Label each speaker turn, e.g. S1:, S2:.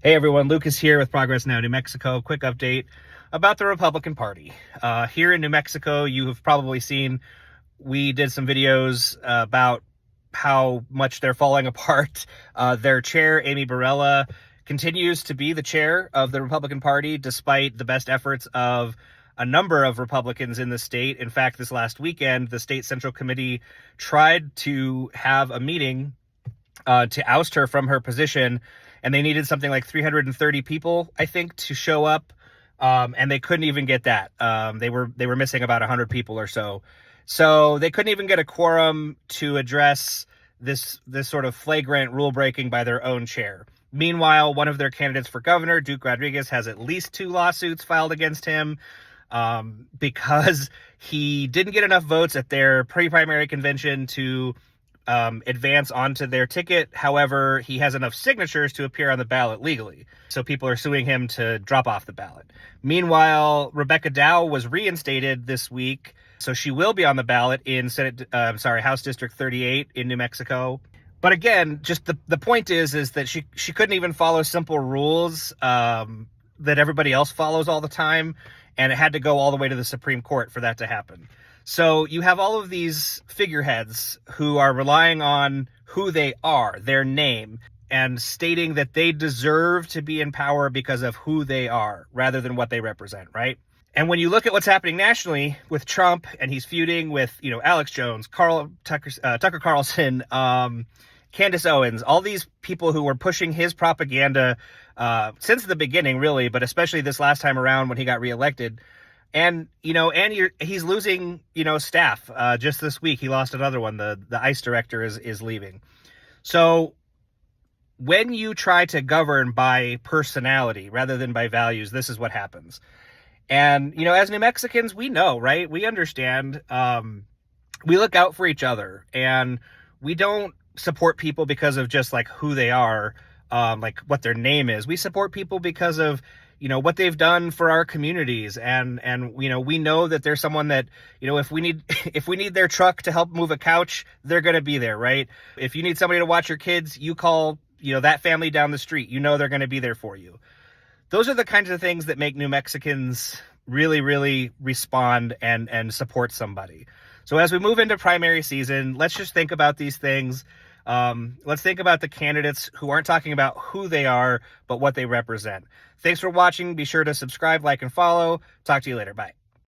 S1: Hey everyone, Lucas here with Progress Now New Mexico. Quick update about the Republican Party. Here in New Mexico, you have probably seen we did some videos about how much they're falling apart. Their chair, Amy Barela, continues to be the chair of the Republican Party despite the best efforts of a number of Republicans in the state. In fact, this last weekend, the State Central Committee tried to have a meeting to oust her from her position, and they needed something like 330 people, I think, to show up, and they couldn't even get that. They were missing about 100 people or so. So they couldn't even get a quorum to address this sort of flagrant rule breaking by their own chair. Meanwhile, one of their candidates for governor, Duke Rodriguez, has at least 2 lawsuits filed against him because he didn't get enough votes at their pre-primary convention to advance onto their ticket. However, he has enough signatures to appear on the ballot legally. So people are suing him to drop off the ballot. Meanwhile, Rebecca Dow was reinstated this week, so she will be on the ballot in House District 38 in New Mexico. But again, just the point is that she couldn't even follow simple rules that everybody else follows all the time, and it had to go all the way to the Supreme Court for that to happen. So you have all of these figureheads who are relying on who they are, their name, and stating that they deserve to be in power because of who they are rather than what they represent, right? And when you look at what's happening nationally with Trump, and he's feuding with, Alex Jones, Tucker Carlson, Candace Owens, all these people who were pushing his propaganda since the beginning, really, but especially this last time around when he got reelected. And, he's losing, staff. Just this week, he lost another one. The ICE director is leaving. So when you try to govern by personality rather than by values, this is what happens. And, as New Mexicans, we know, right? We understand. We look out for each other, and we don't support people because of just like who they are, like what their name is. We support people because of what they've done for our communities. And we know that there's someone that, if we need their truck to help move a couch, they're going to be there, right? If you need somebody to watch your kids, you call, that family down the street, they're going to be there for you. Those are the kinds of things that make New Mexicans really, really respond and support somebody. So as we move into primary season, let's just think about these things. Let's think about the candidates who aren't talking about who they are, but what they represent. Thanks for watching. Be sure to subscribe, like, and follow. Talk to you later. Bye.